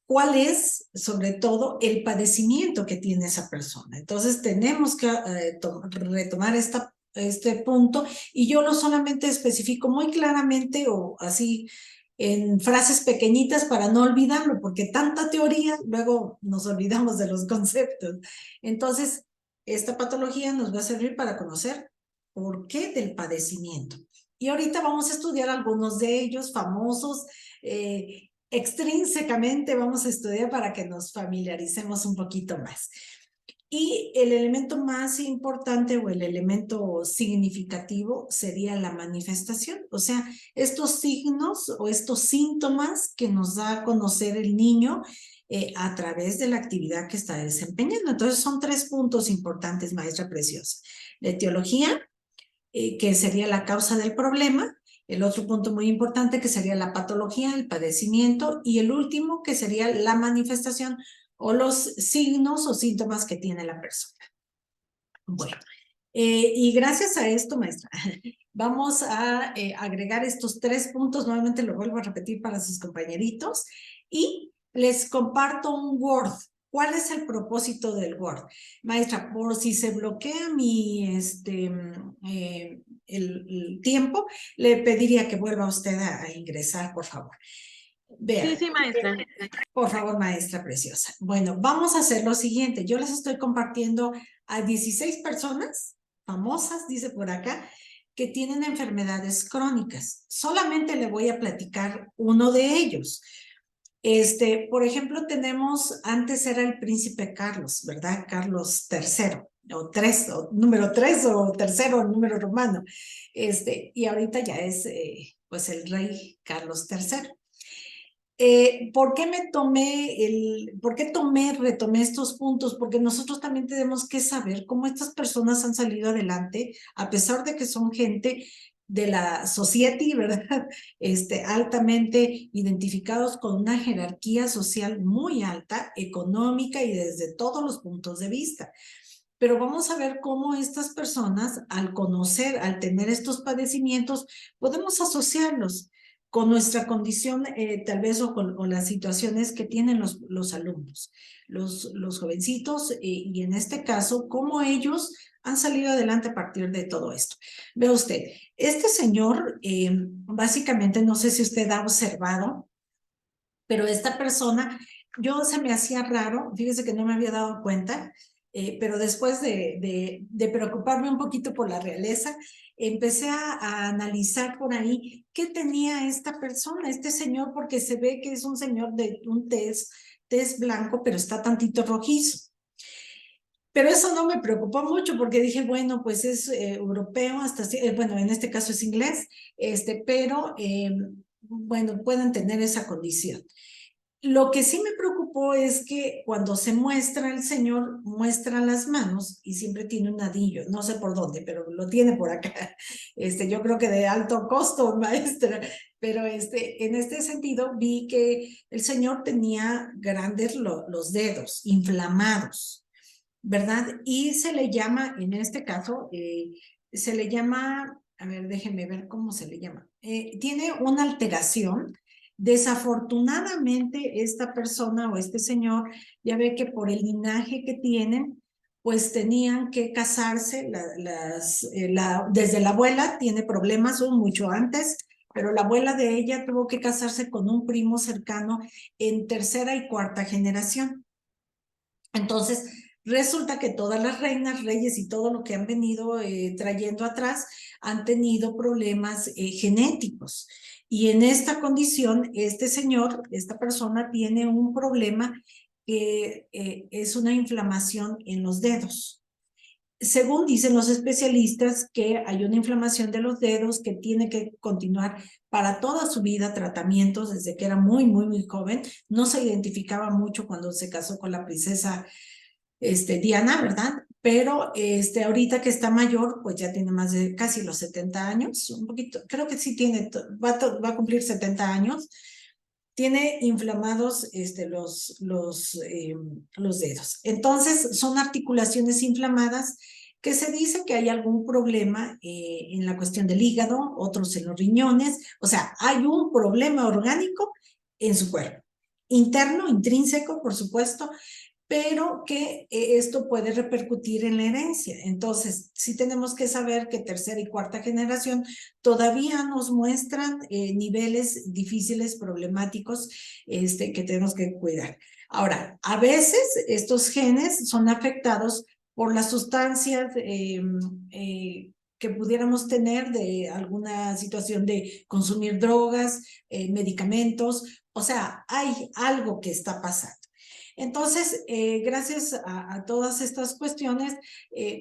cuál es, sobre todo, el padecimiento que tiene esa persona. Entonces, tenemos que retomar este punto, y yo lo solamente especifico muy claramente o así en frases pequeñitas para no olvidarlo, porque tanta teoría, luego nos olvidamos de los conceptos. Entonces, esta patología nos va a servir para conocer por qué del padecimiento. Y ahorita vamos a estudiar algunos de ellos famosos, extrínsecamente vamos a estudiar para que nos familiaricemos un poquito más. Y el elemento más importante o el elemento significativo sería la manifestación, o sea, estos signos o estos síntomas que nos da a conocer el niño a través de la actividad que está desempeñando. Entonces son 3 puntos importantes, maestra preciosa. La etiología, que sería la causa del problema. El otro punto muy importante que sería la patología, el padecimiento. Y el último que sería la manifestación o los signos o síntomas que tiene la persona. Bueno, y gracias a esto, maestra, vamos a agregar estos 3 puntos. Nuevamente lo vuelvo a repetir para sus compañeritos. Y les comparto un Word. ¿Cuál es el propósito del Word? Maestra, por si se bloquea el tiempo, le pediría que vuelva usted a ingresar, por favor. Vean. Sí, maestra. Por favor, maestra preciosa. Bueno, vamos a hacer lo siguiente. Yo les estoy compartiendo a 16 personas famosas, dice por acá, que tienen enfermedades crónicas. Solamente le voy a platicar uno de ellos. Por ejemplo, tenemos, antes era el príncipe Carlos, ¿verdad? Carlos III, o 3, o número 3, o tercero, número romano. Y ahorita ya es, pues, el rey Carlos III. ¿Por qué retomé estos puntos? Porque nosotros también tenemos que saber cómo estas personas han salido adelante, a pesar de que son gente de la society, ¿verdad? Altamente identificados con una jerarquía social muy alta, económica y desde todos los puntos de vista. Pero vamos a ver cómo estas personas, al conocer, al tener estos padecimientos, podemos asociarlos con nuestra condición, tal vez, o con las situaciones que tienen los alumnos, los jovencitos, y en este caso, cómo ellos han salido adelante a partir de todo esto. Ve usted, este señor, básicamente, no sé si usted ha observado, pero esta persona, se me hacía raro, fíjese que no me había dado cuenta, pero después de preocuparme un poquito por la realeza, empecé a analizar por ahí qué tenía esta persona, este señor, porque se ve que es un señor de un tez blanco, pero está tantito rojizo. Pero eso no me preocupó mucho porque dije, bueno, pues es europeo, bueno, en este caso es inglés, pero bueno, pueden tener esa condición. Lo que sí me preocupó es que cuando se muestra el señor, muestra las manos y siempre tiene un anillo, no sé por dónde, pero lo tiene por acá. Yo creo que de alto costo, maestra, pero en este sentido vi que el señor tenía grandes los dedos, inflamados, ¿verdad? Y se le llama, en este caso, se le llama, a ver, déjenme ver cómo se le llama. Tiene una alteración. Desafortunadamente, esta persona o este señor, ya ve que por el linaje que tienen, pues tenían que casarse, desde la abuela tiene problemas, mucho antes, pero la abuela de ella tuvo que casarse con un primo cercano en tercera y cuarta generación. Entonces, resulta que todas las reinas, reyes y todo lo que han venido trayendo atrás han tenido problemas genéticos. Y en esta condición, este señor, esta persona tiene un problema que es una inflamación en los dedos. Según dicen los especialistas, que hay una inflamación de los dedos que tiene que continuar para toda su vida tratamientos desde que era muy, muy, muy joven. No se identificaba mucho cuando se casó con la princesa Diana, ¿verdad? Pero ahorita que está mayor, pues ya tiene más de casi los 70 años, un poquito, creo que sí tiene, va a cumplir 70 años. Tiene inflamados los dedos. Entonces, son articulaciones inflamadas que se dice que hay algún problema en la cuestión del hígado, otros en los riñones, o sea, hay un problema orgánico en su cuerpo, interno, intrínseco, por supuesto, pero que esto puede repercutir en la herencia. Entonces, sí tenemos que saber que tercera y cuarta generación todavía nos muestran niveles difíciles, problemáticos, que tenemos que cuidar. Ahora, a veces estos genes son afectados por las sustancias que pudiéramos tener de alguna situación de consumir drogas, medicamentos, o sea, hay algo que está pasando. Entonces, gracias a todas estas cuestiones,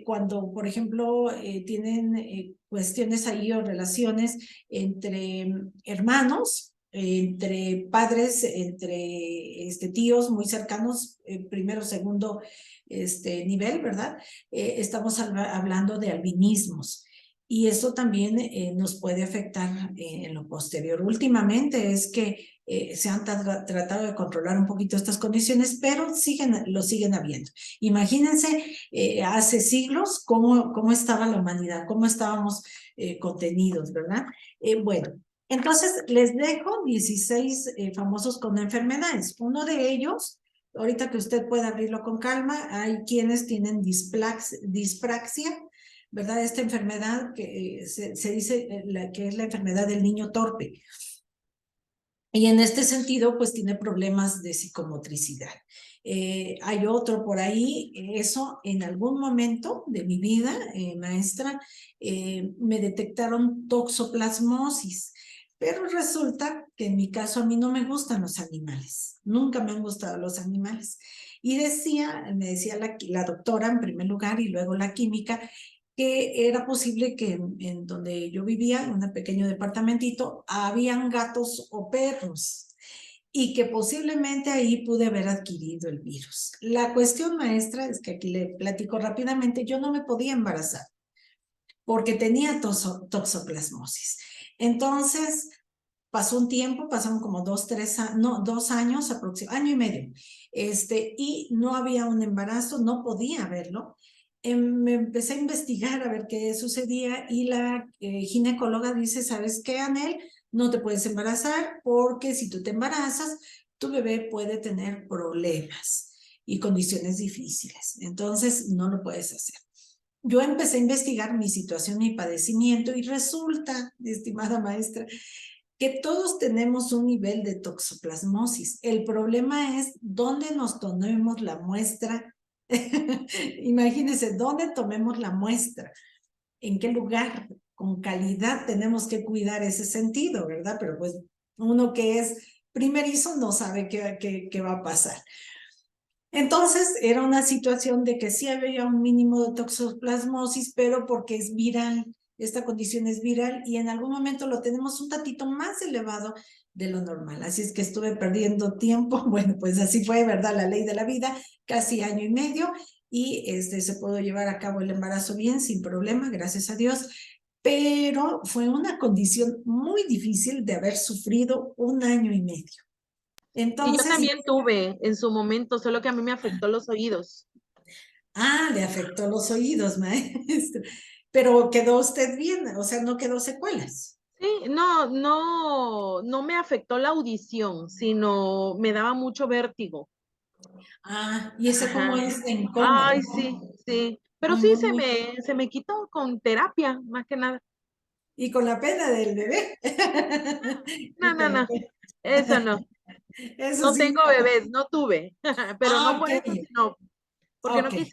cuando, por ejemplo, tienen cuestiones ahí o relaciones entre hermanos, entre padres, entre tíos muy cercanos, primero, segundo nivel, ¿verdad? Estamos hablando de albinismos. Y eso también nos puede afectar en lo posterior. Últimamente es que se han tratado de controlar un poquito estas condiciones, pero lo siguen habiendo. Imagínense hace siglos cómo estaba la humanidad, cómo estábamos contenidos, ¿verdad? Bueno, entonces les dejo 16 famosos con enfermedades. Uno de ellos, ahorita que usted pueda abrirlo con calma, hay quienes tienen dispraxia, ¿verdad? Esta enfermedad que se dice que es la enfermedad del niño torpe. Y en este sentido, pues tiene problemas de psicomotricidad. Hay otro por ahí, eso en algún momento de mi vida, maestra, me detectaron toxoplasmosis, pero resulta que en mi caso a mí no me gustan los animales, nunca me han gustado los animales. Y me decía la doctora en primer lugar y luego la química, que era posible que en donde yo vivía, en un pequeño departamentito, habían gatos o perros y que posiblemente ahí pude haber adquirido el virus. La cuestión, maestra, es que aquí le platico rápidamente, yo no me podía embarazar porque tenía toxoplasmosis. Entonces, pasó un tiempo, pasaron como 2 años aproximadamente, año y medio, y no había un embarazo, no podía verlo. Me empecé a investigar a ver qué sucedía y la ginecóloga dice, ¿sabes qué, Anel? No te puedes embarazar porque si tú te embarazas, tu bebé puede tener problemas y condiciones difíciles. Entonces, no lo puedes hacer. Yo empecé a investigar mi situación, mi padecimiento y resulta, estimada maestra, que todos tenemos un nivel de toxoplasmosis. El problema es dónde nos tomemos la muestra. Imagínense, ¿dónde tomemos la muestra? ¿En qué lugar? Con calidad tenemos que cuidar ese sentido, ¿verdad? Pero pues uno que es primerizo no sabe qué va a pasar. Entonces, era una situación de que sí había un mínimo de toxoplasmosis, pero porque es viral, esta condición es viral y en algún momento lo tenemos un tantito más elevado de lo normal. Así es que estuve perdiendo tiempo. Bueno, pues así fue, ¿verdad? La ley de la vida, casi año y medio y se pudo llevar a cabo el embarazo bien, sin problema, gracias a Dios. Pero fue una condición muy difícil de haber sufrido un año y medio. Y yo Entonces, también tuve en su momento, solo que a mí me afectó los oídos. le afectó los oídos, maestro. Pero quedó usted bien, o sea, no quedó secuelas. Sí, no me afectó la audición, sino me daba mucho vértigo. ¿Y ese cómo Ajá. es de incómodo? Ay, sí, sí. Pero sí Muy, se me quitó con terapia, más que nada. y con la pena del bebé. No, Y no, con la no, pena. eso no. Eso No sí. tengo bebés, no tuve. Pero no Ok, por eso, sino porque no ok. quise.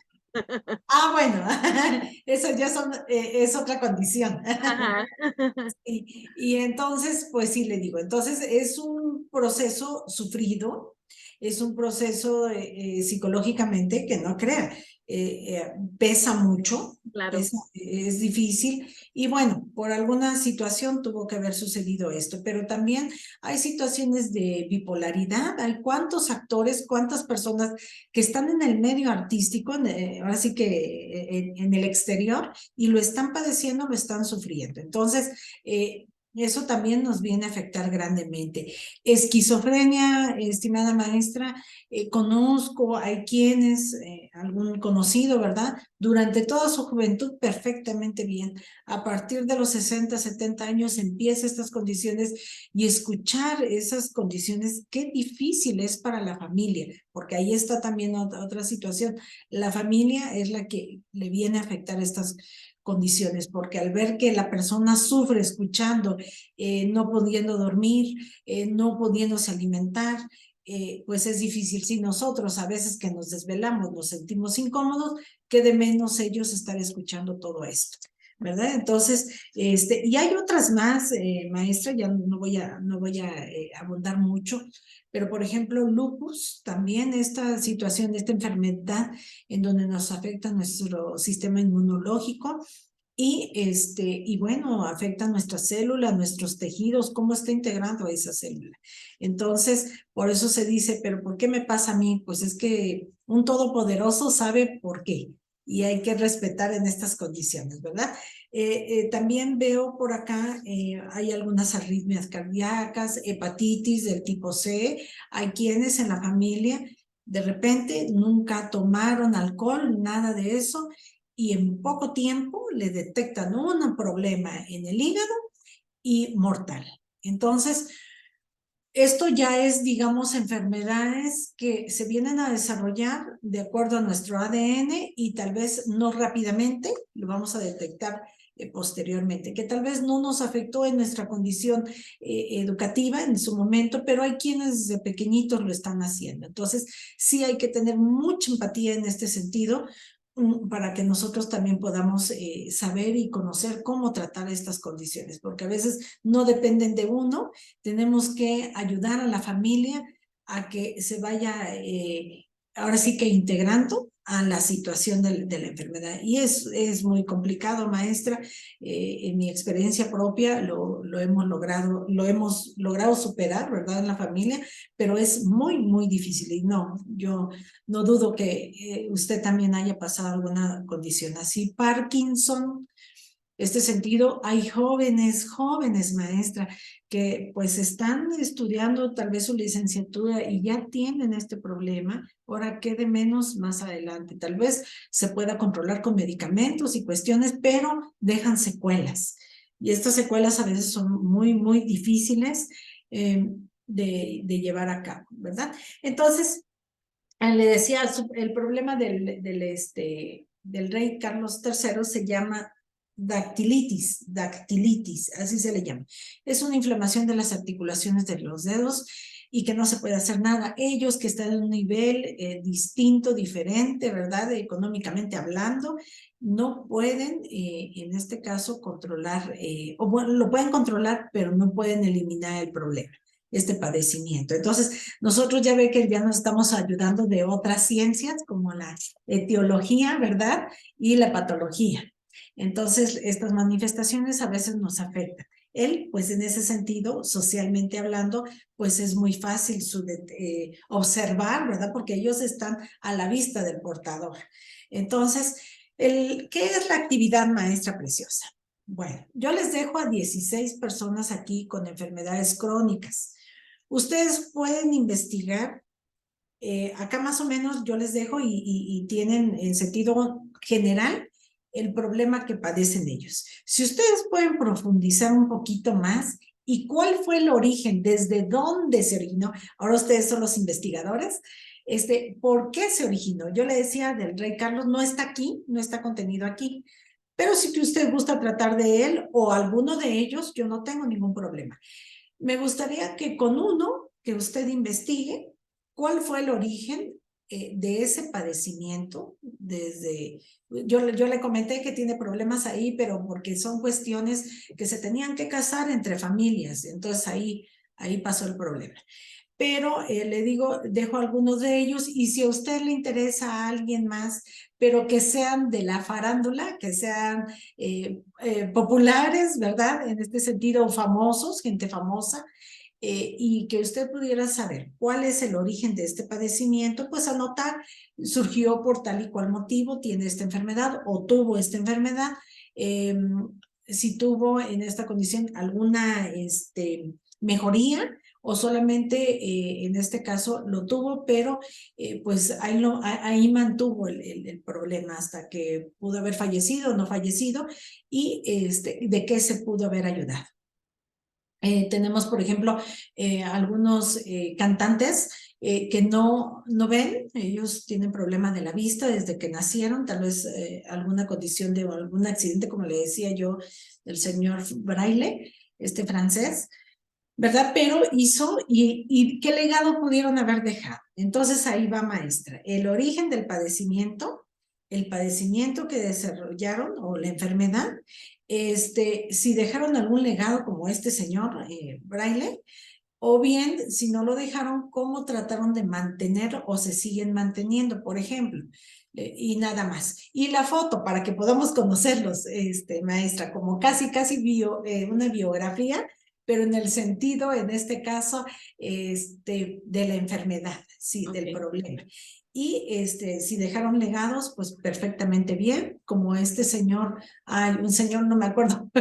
Bueno, eso ya es otra condición. Ajá. Y entonces, pues sí le digo, entonces es un proceso sufrido, es un proceso psicológicamente que no crea, pesa mucho, Claro, es difícil y bueno, por alguna situación tuvo que haber sucedido esto, pero también hay situaciones de bipolaridad, hay cuántos actores, cuántas personas que están en el medio artístico, ahora sí que en el exterior, y lo están padeciendo, lo están sufriendo. Entonces, eso también nos viene a afectar grandemente. Esquizofrenia, estimada maestra, conozco, hay quienes, algún conocido, ¿verdad? Durante toda su juventud perfectamente bien. A partir de los 60, 70 años empieza estas condiciones y escuchar esas condiciones, qué difícil es para la familia, porque ahí está también otra situación. La familia es la que le viene a afectar estas condiciones, porque al ver que la persona sufre escuchando, no pudiendo dormir, no pudiéndose alimentar, pues es difícil. Si nosotros a veces que nos desvelamos nos sentimos incómodos, que de menos ellos estar escuchando todo esto, ¿verdad? Entonces, y hay otras más, maestra, ya no voy a abundar mucho, pero por ejemplo, lupus, también esta situación, esta enfermedad en donde nos afecta nuestro sistema inmunológico y bueno, afecta nuestras células, nuestros tejidos, cómo está integrando esa célula. Entonces, por eso se dice, pero ¿por qué me pasa a mí? Pues es que un todopoderoso sabe por qué y hay que respetar en estas condiciones, ¿verdad? También veo por acá, hay algunas arritmias cardíacas, hepatitis del tipo C, hay quienes en la familia de repente nunca tomaron alcohol, nada de eso, y en poco tiempo le detectan un problema en el hígado y mortal. Entonces, esto ya es, digamos, enfermedades que se vienen a desarrollar de acuerdo a nuestro ADN y tal vez no rápidamente lo vamos a detectar posteriormente, que tal vez no nos afectó en nuestra condición educativa en su momento, pero hay quienes desde pequeñitos lo están haciendo. Entonces, sí hay que tener mucha empatía en este sentido para que nosotros también podamos saber y conocer cómo tratar estas condiciones, porque a veces no dependen de uno, tenemos que ayudar a la familia a que se vaya, ahora sí que integrando a la situación de la enfermedad. Y es muy complicado, maestra. En mi experiencia propia lo hemos logrado superar, ¿verdad? En la familia, pero es muy, muy difícil. Y no, yo no dudo que usted también haya pasado alguna condición así. Parkinson, este sentido, hay jóvenes, maestra, que pues están estudiando tal vez su licenciatura y ya tienen este problema. Ahora, ¿qué de menos más adelante? Tal vez se pueda controlar con medicamentos y cuestiones, pero dejan secuelas. Y estas secuelas a veces son muy, muy difíciles de llevar a cabo, ¿verdad? Entonces, le decía, el problema del rey Carlos III se llama dactilitis, así se le llama. Es una inflamación de las articulaciones de los dedos y que no se puede hacer nada. Ellos que están en un nivel distinto, diferente, ¿verdad? Económicamente hablando, no pueden, en este caso, controlar, o bueno, lo pueden controlar, pero no pueden eliminar el problema, este padecimiento. Entonces, nosotros ya ve que ya nos estamos ayudando de otras ciencias como la etiología, ¿verdad? Y la patología. Entonces, estas manifestaciones a veces nos afectan. Él, pues en ese sentido, socialmente hablando, pues es muy fácil observar, ¿verdad? Porque ellos están a la vista del portador. Entonces, ¿qué es la actividad maestra preciosa? Bueno, yo les dejo a 16 personas aquí con enfermedades crónicas. Ustedes pueden investigar, acá más o menos yo les dejo y tienen en sentido general el problema que padecen ellos. Si ustedes pueden profundizar un poquito más y cuál fue el origen, desde dónde se originó, ahora ustedes son los investigadores, ¿Por qué se originó? Yo le decía del rey Carlos, no está aquí, no está contenido aquí, pero si usted gusta tratar de él o alguno de ellos, yo no tengo ningún problema. Me gustaría que con uno, que usted investigue cuál fue el origen de ese padecimiento. Yo le comenté que tiene problemas ahí, pero porque son cuestiones que se tenían que casar entre familias, entonces ahí pasó el problema. Pero le digo, dejo algunos de ellos y si a usted le interesa a alguien más, pero que sean de la farándula, que sean populares, ¿verdad? En este sentido, famosos, gente famosa, y que usted pudiera saber cuál es el origen de este padecimiento, pues anotar, surgió por tal y cual motivo, tiene esta enfermedad o tuvo esta enfermedad, si tuvo en esta condición alguna mejoría, o solamente en este caso lo tuvo, pero pues ahí mantuvo el problema hasta que pudo haber fallecido o no fallecido, y de qué se pudo haber ayudado. Tenemos, por ejemplo, algunos cantantes que no ven, ellos tienen problema de la vista desde que nacieron, tal vez alguna condición de algún accidente, como le decía yo, del señor Braille, francés, ¿verdad? Pero hizo, y ¿qué legado pudieron haber dejado? Entonces ahí va, maestra, el origen del padecimiento, el padecimiento que desarrollaron o la enfermedad, si dejaron algún legado como este señor Braille, o bien si no lo dejaron, cómo trataron de mantener o se siguen manteniendo, por ejemplo. Y nada más. Y la foto para que podamos conocerlos, maestra, como casi una biografía, pero en el sentido, en este caso, de la enfermedad, sí, okay, del problema. Y si dejaron legados, pues perfectamente bien, como este señor, un señor, no me acuerdo,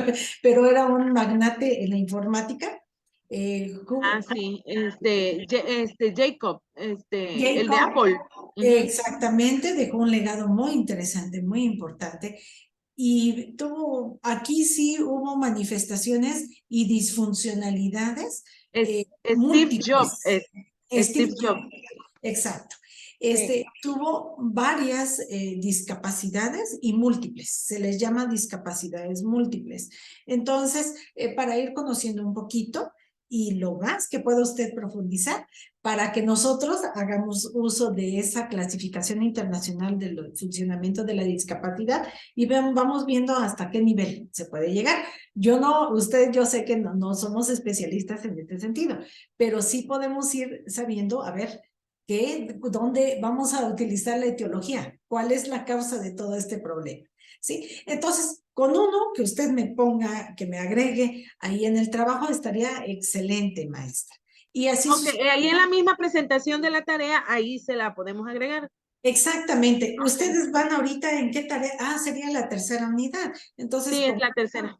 pero era un magnate en la informática. Sí, Jacob, el de Jacob, Apple. exactamente, dejó un legado muy interesante, muy importante. Y aquí sí hubo manifestaciones y disfuncionalidades Steve Jobs. Steve Jobs. Exacto. Tuvo varias discapacidades y múltiples, se les llama discapacidades múltiples. Entonces, para ir conociendo un poquito y lo más que pueda usted profundizar, para que nosotros hagamos uso de esa clasificación internacional del funcionamiento de la discapacidad y vamos viendo hasta qué nivel se puede llegar. Yo sé que no somos especialistas en este sentido, pero sí podemos ir sabiendo, a ver, ¿dónde vamos a utilizar la etiología? ¿Cuál es la causa de todo este problema? ¿Sí? Entonces, con uno que usted me ponga, que me agregue ahí en el trabajo, estaría excelente, maestra. Y así ahí en la misma presentación de la tarea, ahí se la podemos agregar. Exactamente. Ustedes van ahorita en qué tarea. Sería la tercera unidad. Entonces, sí, es la tercera.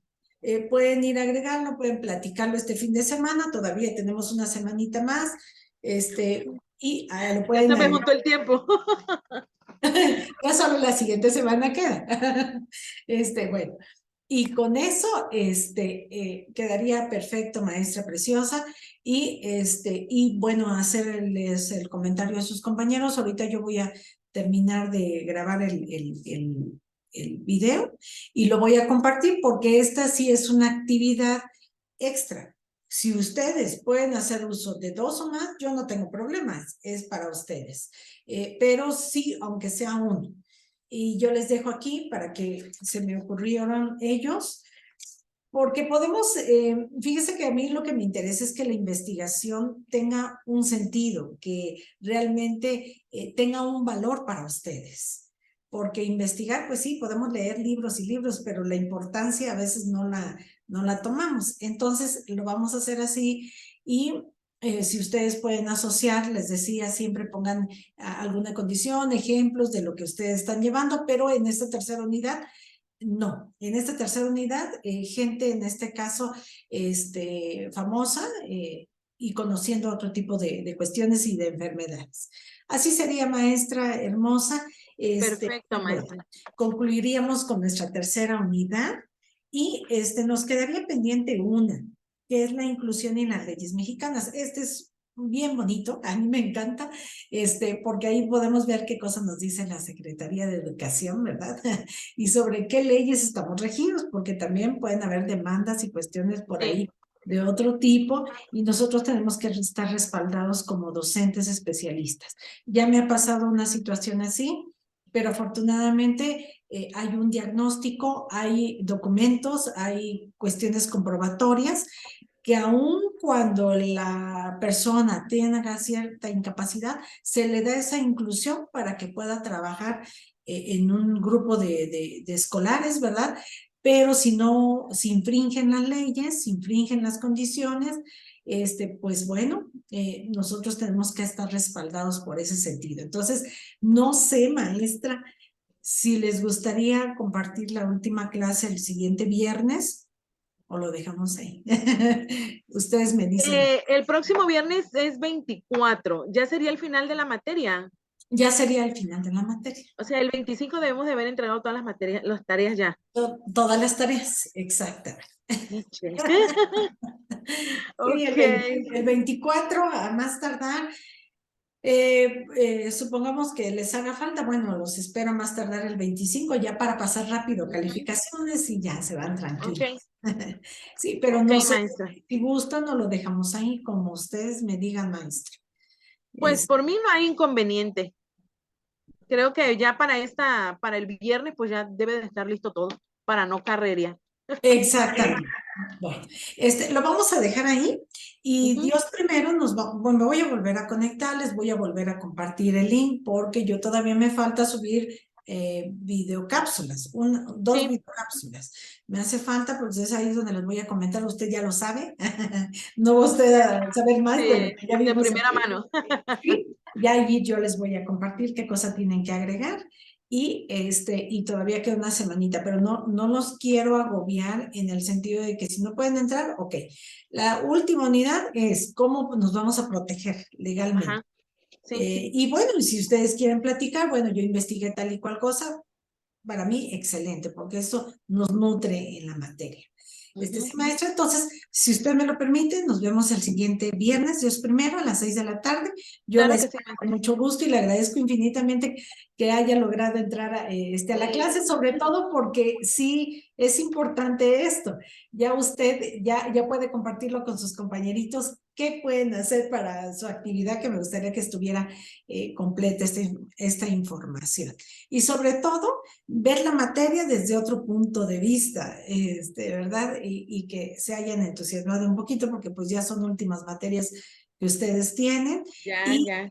Pueden ir a agregarlo, pueden platicarlo este fin de semana. Todavía tenemos una semanita más. Y lo pueden. Ya se me juntó el tiempo. Ya solo la siguiente semana queda. Bueno. Y con eso, quedaría perfecto, maestra preciosa. Y bueno, hacerles el comentario a sus compañeros. Ahorita yo voy a terminar de grabar el video y lo voy a compartir porque esta sí es una actividad extra. Si ustedes pueden hacer uso de 2 o más, yo no tengo problemas, es para ustedes. Pero sí, aunque sea uno. Y yo les dejo aquí para que se me ocurrieron ellos, porque podemos, fíjese que a mí lo que me interesa es que la investigación tenga un sentido, que realmente tenga un valor para ustedes. Porque investigar, pues sí, podemos leer libros y libros, pero la importancia a veces no la tomamos. Entonces, lo vamos a hacer así y si ustedes pueden asociar, les decía, siempre pongan alguna condición, ejemplos de lo que ustedes están llevando, pero en esta tercera unidad, no. En esta tercera unidad, gente en este caso famosa y conociendo otro tipo de cuestiones y de enfermedades. Así sería, maestra hermosa. Perfecto, maestra. Bueno, concluiríamos con nuestra tercera unidad y nos quedaría pendiente una, que es la inclusión en las leyes mexicanas. Este es bien bonito, a mí me encanta, porque ahí podemos ver qué cosas nos dice la Secretaría de Educación, ¿verdad? Y sobre qué leyes estamos regidos, porque también pueden haber demandas y cuestiones por Sí. ahí de otro tipo, y nosotros tenemos que estar respaldados como docentes especialistas. Ya me ha pasado una situación así, pero afortunadamente hay un diagnóstico, hay documentos, hay cuestiones comprobatorias que aun cuando la persona tenga cierta incapacidad, se le da esa inclusión para que pueda trabajar en un grupo de escolares, ¿verdad? Pero si no, si infringen las leyes, si infringen las condiciones, pues bueno, nosotros tenemos que estar respaldados por ese sentido. Entonces, no sé, maestra, si les gustaría compartir la última clase el siguiente viernes o lo dejamos ahí. Ustedes me dicen. El próximo viernes es 24, ya sería el final de la materia. Ya sería el final de la materia. O sea, el 25 debemos de haber entregado todas las materias, las tareas ya. Todas las tareas, exactamente. Sí, Ok. el 24 a más tardar, supongamos que les haga falta, bueno, los espero a más tardar el 25 ya para pasar rápido calificaciones y ya se van tranquilos. Ok, Sí, pero ok, no sé, maestra. si gustan o lo dejamos ahí como ustedes me digan, maestra. Pues por mí no hay inconveniente. Creo que ya para el viernes, pues ya debe de estar listo todo para no carrería. Exactamente. Bueno, lo vamos a dejar ahí y Ujú. Dios primero bueno, me voy a volver a conectar, les voy a volver a compartir el link porque yo todavía me falta subir videocápsulas, dos Sí, videocápsulas. Me hace falta, pues es ahí donde les voy a comentar, usted ya lo sabe, no va usted a saber más de lo sí, que ya de vimos primera aquí. mano. Sí, ya allí yo les voy a compartir qué cosa tienen que agregar y todavía queda una semanita, pero no los quiero agobiar en el sentido de que si no pueden entrar, ok. La última unidad es cómo nos vamos a proteger legalmente. Ajá, sí. Y bueno, si ustedes quieren platicar, bueno, yo investigué tal y cual cosa, para mí excelente, porque eso nos nutre en la materia. Sí, maestra, entonces, si usted me lo permite, nos vemos el siguiente viernes, Dios primero, a las 6 de la tarde. Yo la Claro que sí, espero con maestra. mucho gusto y le agradezco infinitamente que haya logrado entrar a la clase, sobre todo porque sí es importante esto. Ya usted ya puede compartirlo con sus compañeritos. ¿Qué pueden hacer para su actividad? Que me gustaría que estuviera completa esta información. Y sobre todo, ver la materia desde otro punto de vista, ¿verdad? Y que se hayan entusiasmado un poquito porque pues ya son últimas materias que ustedes tienen Ya, y, ya.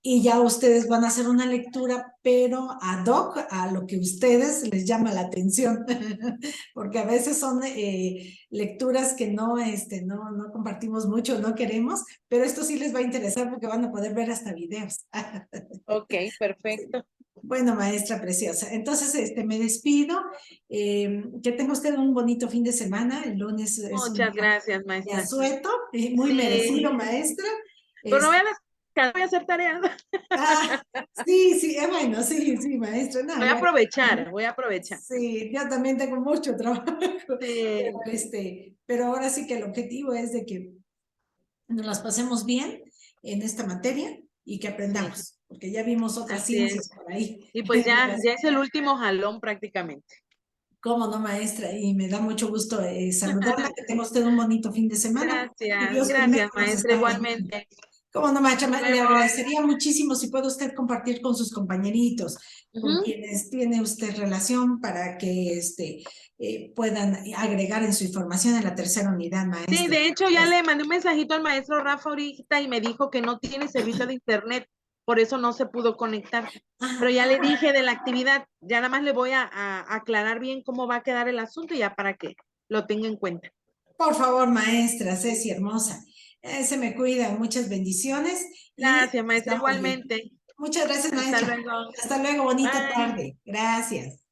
y ya ustedes van a hacer una lectura, pero ad hoc a lo que ustedes les llama la atención, porque a veces son lecturas que no compartimos mucho, no queremos, pero esto sí les va a interesar porque van a poder ver hasta videos. Ok, perfecto. Bueno, maestra preciosa. Entonces, me despido. Que tenga usted un bonito fin de semana. El lunes es un Muchas día gracias, de maestra. asueto, muy Sí, merecido, maestra. pero no Este, voy a descansar, voy a hacer tareas. sí, sí, bueno, sí, sí, maestra. No, Voy a aprovechar, voy a aprovechar. sí, yo también tengo mucho trabajo. Sí, Pero ahora sí que el objetivo es de que nos las pasemos bien en esta materia y que sí, aprendamos, porque ya vimos otras así es. ciencias por ahí. Y pues ya es el último jalón prácticamente. Cómo no, maestra, y me da mucho gusto saludarla, que tenga usted un bonito fin de semana y Gracias, Dios primero gracias, nos maestra, estamos viendo. igualmente. Cómo no, maestra, Nos le vemos. agradecería muchísimo si puede usted compartir con sus compañeritos, con Ujú. quienes tiene usted relación para que puedan agregar en su información en la tercera unidad, Sí, maestra. de hecho ya le mandé un mensajito al maestro Rafa ahorita y me dijo que no tiene servicio de internet, por eso no se pudo conectar. Pero ya le dije de la actividad, ya nada más le voy a aclarar bien cómo va a quedar el asunto ya para que lo tenga en cuenta. Por favor, maestra, Ceci hermosa, se me cuida, muchas bendiciones y Gracias, maestra, estamos bien. igualmente. Muchas gracias, Hasta maestra. luego. Hasta luego, bonita Bye. tarde. Gracias.